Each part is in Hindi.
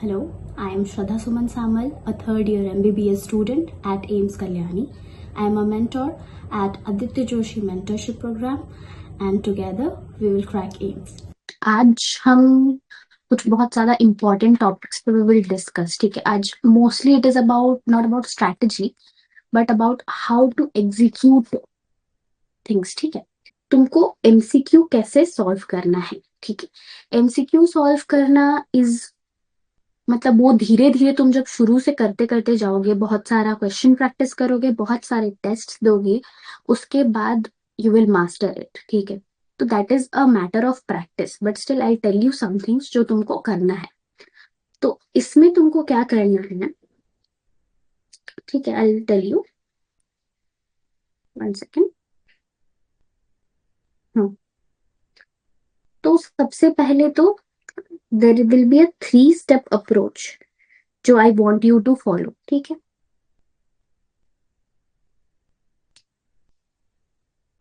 Hello, I am Shraddha Suman Samal, a third year MBBS student at AIMS Kalyani. I am a mentor at Aditya Joshi Mentorship Program and together we will crack AIMS. आज हम कुछ बहुत ज्यादा इम्पोर्टेंट टॉपिक्स पे वी विल डिस्कस. ठीक है, आज mostly it is about not about strategy but about how to execute things. ठीक है, तुमको एमसीक्यू कैसे सॉल्व करना है. ठीक है, एमसीक्यू सॉल्व करना इज मतलब वो धीरे धीरे तुम जब शुरू से करते करते जाओगे, बहुत सारा क्वेश्चन प्रैक्टिस करोगे, बहुत सारे टेस्ट दोगे, उसके बाद यू विल मास्टर इट. ठीक है, तो that is a matter of practice but still I tell you some things जो तुमको करना है. तो इसमें तुमको क्या करना है, ठीक है, I tell you. One second. तो सबसे पहले तो there will be a 3 step approach जो I want you to follow. ठीक है,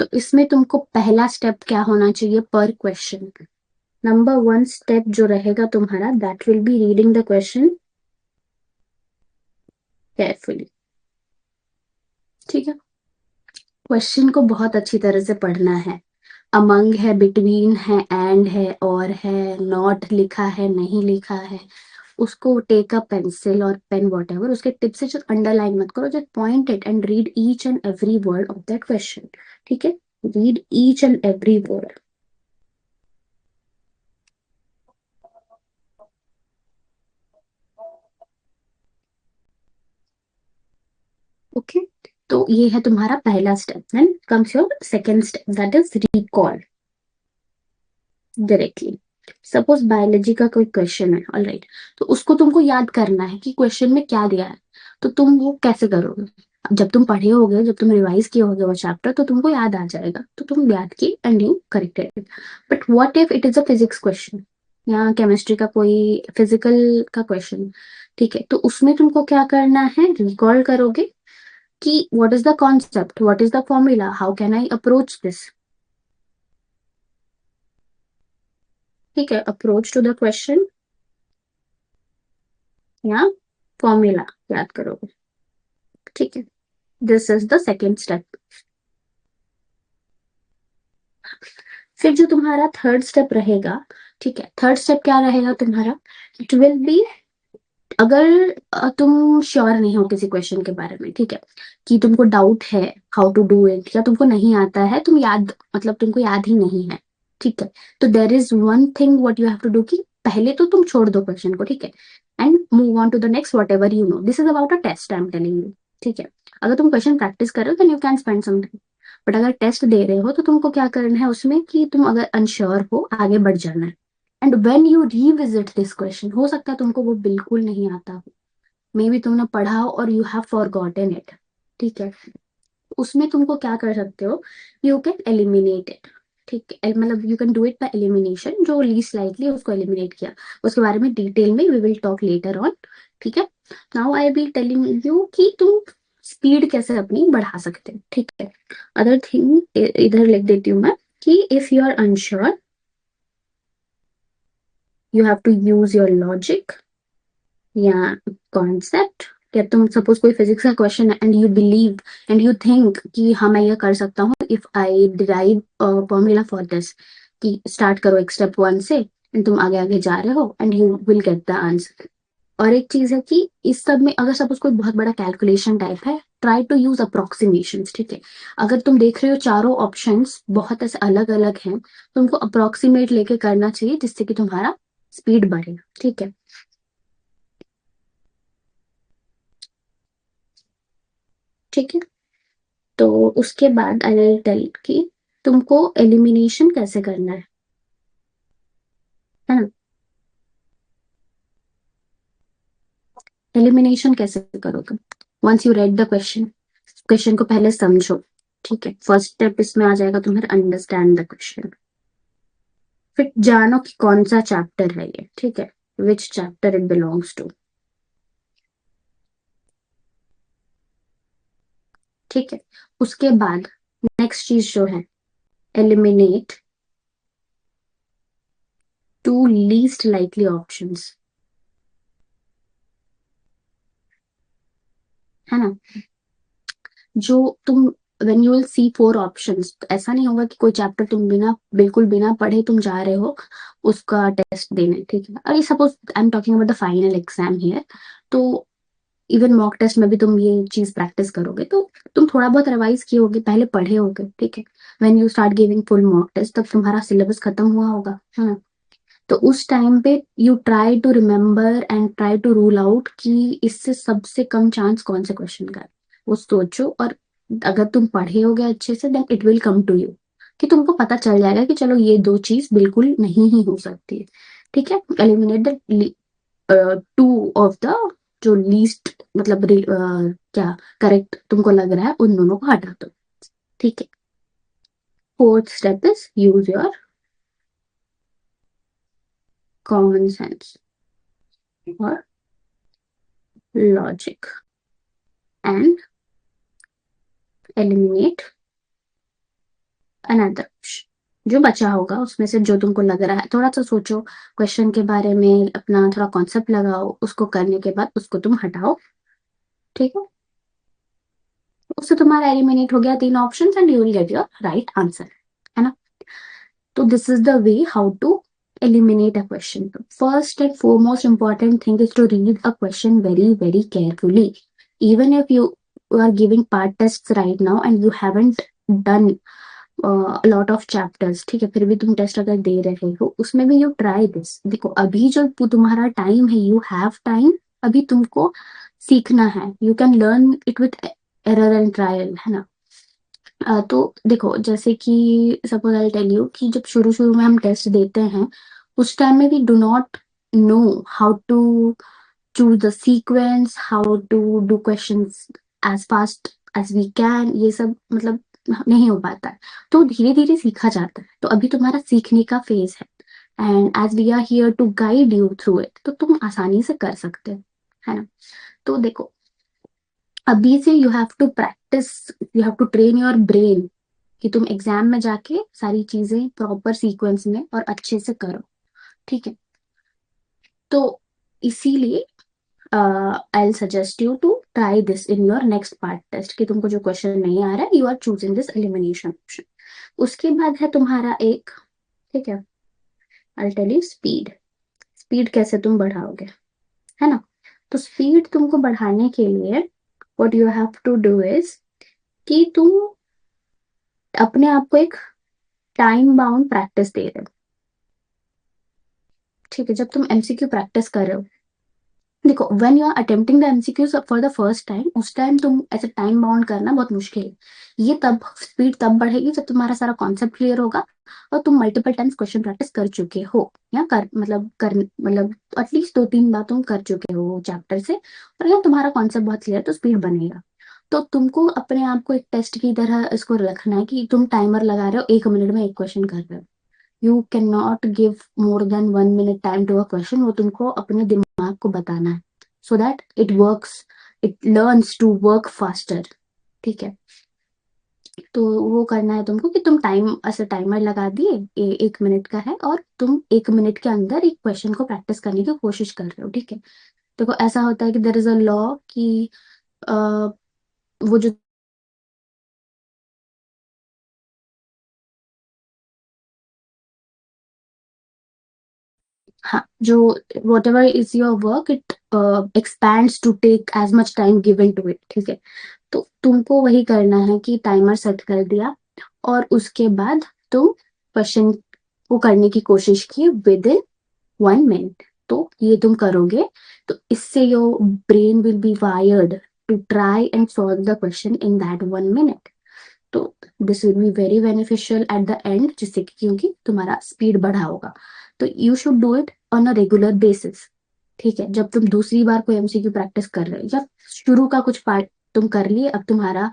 तो इसमें तुमको पहला स्टेप क्या होना चाहिए पर क्वेश्चन. नंबर 1 स्टेप जो रहेगा तुम्हारा, that will be reading the question carefully. ठीक है, क्वेश्चन को बहुत अच्छी तरह से पढ़ना है. अमंग है, बिटवीन है, एंड है, और है, नॉट लिखा है, नहीं लिखा है, उसको टेक अ पेंसिल और पेन वॉट एवर, उसके टिप से जस्ट अंडरलाइन मत करो, just point it and read each and every word of that question. ठीक है, read each and every word. Okay, तो ये है तुम्हारा पहला step. Then comes your second step, that is recall directly. Suppose biology का कोई क्वेश्चन है, ऑलराइट, तो उसको तुमको याद करना है कि क्वेश्चन में क्या दिया है. तो तुम वो कैसे करोगे. जब तुम पढ़े होगे, जब तुम रिवाइज किए होगे वो चैप्टर, तो तुमको याद आ जाएगा, तो तुम याद किए and you corrected. But what if it is a physics question या केमिस्ट्री का कोई फिजिकल का क्वेश्चन. ठीक है, तो उसमें तुमको क्या करना है, रिकॉल करोगे कि what is the concept, what is the formula, how can I approach this. ठीक है, अप्रोच टू द क्वेश्चन या फॉर्मूला याद करोगे. ठीक है, this is the second step. फिर जो तुम्हारा थर्ड स्टेप रहेगा, ठीक है, थर्ड स्टेप क्या रहेगा तुम्हारा, इट विल बी, अगर तुम श्योर नहीं हो किसी क्वेश्चन के बारे में, ठीक है, कि तुमको डाउट है हाउ टू डू इट, या तुमको नहीं आता है, तुम याद मतलब तुमको याद ही नहीं है. ठीक है, तो there is one thing what you have to do, कि पहले तो तुम छोड़ दो क्वेश्चन को. ठीक है, and move on to the next whatever you know. This is about a test, I am telling you. ठीक है, अगर तुम क्वेश्चन प्रैक्टिस कर रहे हो then you can spend some time. But अगर टेस्ट दे रहे हो तो तुमको क्या करना है उसमें, कि तुम अगर अनश्योर हो आगे बढ़ जाना है. And when you revisit this question, हो सकता है तुमको वो बिल्कुल नहीं आता हो, मे बी तुमने पढ़ा हो और यू हैव फॉरगॉटन इट. ठीक है, उसमें तुमको क्या कर सकते हो, यू कैन एलिमिनेट इट. ठीक है, मतलब you can do it by elimination, जो लीस्ट लाइकली उसको एलिमिनेट किया, उसके बारे में डिटेल में we will talk later on. ठीक है, now I be telling you कि तुम स्पीड कैसे अपनी बढ़ा सकते हो. ठीक है, अदर थिंग इधर लिख देती हूँ मैं, कि if you are unsure you have to use your logic या कॉन्सेप्ट. या तुम सपोज कोई फिजिक्स का क्वेश्चन है and you believe and you think कि हाँ मैं ये कर सकता हूँ if I derive formula for this, कि स्टार्ट करो एक स्टेप 1 से एंड तुम आगे आगे जा रहे हो and you will get the answer. और एक चीज है कि इस सब में अगर सपोज कोई बहुत बड़ा कैलकुलेशन टाइप है, ट्राई टू यूज अप्रोक्सीमेशन. ठीक है, अगर तुम देख रहे हो चारों ऑप्शंस बहुत ऐसे अलग अलग हैं, तुमको अप्रोक्सीमेट लेके करना चाहिए जिससे कि तुम्हारा स्पीड बढ़े. ठीक है, ठीक है, तो उसके बाद आई विल टेल कि तुमको एलिमिनेशन कैसे करना है ना. एलिमिनेशन कैसे करोगे, once you read the question, question को पहले समझो. ठीक है, फर्स्ट स्टेप इसमें आ जाएगा तुम्हारा अंडरस्टैंड द क्वेश्चन. फिर जानो कि कौन सा चैप्टर है ये. ठीक है, which chapter it belongs to. ठीक है, उसके बाद नेक्स्ट चीज जो है, eliminate two least likely options. है ना। जो तुम when you will see 4 options, तो ऐसा नहीं होगा कि कोई चैप्टर तुम बिल्कुल बिना पढ़े तुम जा रहे हो उसका टेस्ट देने, ठीक है। अरे suppose I am talking about the final exam here, तो इवन मॉक टेस्ट में भी तुम ये चीज प्रैक्टिस करोगे, तो तुम थोड़ा बहुत रिवाइज किए होगे, पहले पढ़े होगे, ठीक है। When you start giving full mock test तब तुम्हारा सिलेबस खत्म हुआ होगा, है ना। तो उस टाइम पे you try to remember and try to rule out कि इससे सबसे कम चांस कौन से क्वेश्चन का है, वो सोचो। और अगर तुम पढ़े होगे अच्छे से then it will come to you, कि तुमको पता चल जाएगा कि चलो ये 2 चीज बिल्कुल नहीं ही हो सकती है, ठीक है। एलिमिनेट द 2 ऑफ द जो लीस्ट मतलब क्या करेक्ट तुमको लग रहा है, उन दोनों को हटा दो, ठीक है। Fourth step is use your common sense और logic and eliminate another option. जो बचा होगा उसमें से जो तुमको लग रहा है, थोड़ा सा सोचो क्वेश्चन के बारे में, अपना थोड़ा कॉन्सेप्ट लगाओ, उसको करने के बाद उसको तुम हटाओ, ठीक है। उससे तुम्हारा एलिमिनेट हो गया 3 option and you will get your right answer, है ना। तो this is the way how to eliminate a question. First and foremost important thing is to read a question very, very carefully. Even if you are giving part tests right now and you haven't done a lot of chapters, ठीक है, फिर भी तुम टेस्ट अगर दे रहे हो उसमें भी यू ट्राई दिस। देखो अभी जो तुम्हारा टाइम है, यू हैव टाइम, अभी तुमको सीखना है, you can learn it with error and trial, है ना। तो देखो जैसे कि सपोज आई टेल यू कि जब शुरू शुरू में हम टेस्ट देते हैं उस टाइम में we do not know how to choose the sequence, how to do questions as fast as we can, ये सब मतलब नहीं हो पाता है। तो धीरे धीरे सीखा जाता है, तो अभी तुम्हारा सीखने का फेज है and as we are here to guide you through it, तो तुम आसानी से कर सकते हो, है ना। तो देखो अभी से you have to practice, you have to train your brain कि तुम एग्जाम में जाके सारी चीजें प्रॉपर सीक्वेंस में और अच्छे से करो, ठीक है। तो इसीलिए I suggest you to try this in your next part test, कि तुमको जो क्वेश्चन नहीं आ रहा है you are choosing this elimination option. उसके बाद है तुम्हारा एक, ठीक है, I tell you speed. Speed कैसे तुम बढ़ाओगे, है ना। तो स्पीड तुमको बढ़ाने के लिए what you have to do is कि तुम अपने आप को एक टाइम बाउंड प्रैक्टिस दे रहे हो, ठीक है। जब तुम एमसीक्यू प्रैक्टिस कर रहे हो, देखो when you are attempting the MCQ for the first time, उस टाइम तुम ऐसे टाइम बाउंड करना बहुत मुश्किल है। ये तब स्पीड तब बढ़ेगी जब तुम्हारा सारा कॉन्सेप्ट क्लियर होगा और तुम मल्टीपल टाइम्स क्वेश्चन प्रैक्टिस कर चुके हो, या मतलब एटलीस्ट 2-3 बार तुम कर चुके हो चैप्टर से, और या तुम्हारा कॉन्सेप्ट बहुत क्लियर, तो स्पीड बनेगा। तो तुमको अपने आप को एक टेस्ट की तरह इसको रखना है कि तुम टाइमर लगा रहे हो, 1 मिनट में एक क्वेश्चन कर रहे हो। You can not give more than 1 minute time to a question, वो तुमको अपने दिमाग को बताना है, so that it works, it learns to work faster, ठीक है। तो वो करना है तुमको कि तुम टाइम ऐसे टाइमर लगा दिए, 1 मिनट का है, और तुम 1 मिनट के अंदर एक क्वेश्चन को प्रैक्टिस करने की कोशिश कर रहे हो, ठीक है। देखो ऐसा होता है कि देयर इज अ लॉ कि अ, वो जो हाँ, जो whatever is your work it expands to take as much time given to it, ठीक है। तो तुमको वही करना है कि टाइमर सेट कर दिया और उसके बाद तुम क्वेश्चन को करने की कोशिश की विद इन 1 मिनट। तो ये तुम करोगे तो इससे your brain will be wired to try and solve the question in that 1 minute. तो this will be very beneficial at the end, जिससे कि क्योंकि तुम्हारा स्पीड बढ़ा होगा। तो you should do it on a regular basis, ठीक है। जब तुम दूसरी बार कोई एमसीक्यू प्रैक्टिस कर रहे हो या शुरू का कुछ पार्ट तुम कर लिए, अब तुम्हारा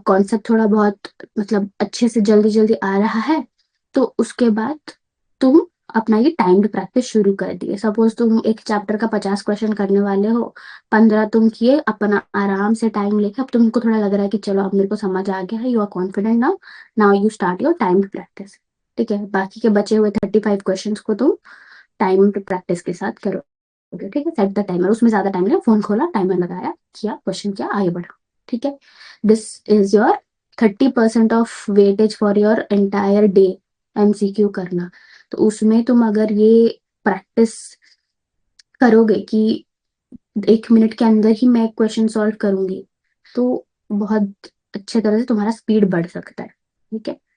कॉन्सेप्ट थोड़ा बहुत मतलब अच्छे से जल्दी जल्दी आ रहा है, तो उसके बाद तुम अपना ये टाइम्ड प्रैक्टिस शुरू कर दिए। सपोज तुम एक चैप्टर का 50 क्वेश्चन करने वाले हो, 15 तुम किए अपना आराम से टाइम लेके, अब तुमको थोड़ा लग रहा है कि चलो अब मेरे को समझ आ गया है, you are confident now, now you start your timed practice, ठीक है। बाकी के बचे हुए 35 क्वेश्चन को तुम टाइम्ड प्रैक्टिस के साथ करो। ओके, ठीक है, सेट द टाइमर, उसमें ज्यादा टाइम नहीं, फोन खोला, टाइमर लगाया, किया, क्वेश्चन किया, आगे बढ़ा, ठीक है। This is your 30% of weightage for your entire day MCQ करना। तो उसमें तुम अगर ये प्रैक्टिस करोगे कि 1 मिनट के अंदर ही मैं क्वेश्चन सॉल्व करूंगी, तो बहुत अच्छे तरह से तुम्हारा स्पीड बढ़ सकता है, ठीक है।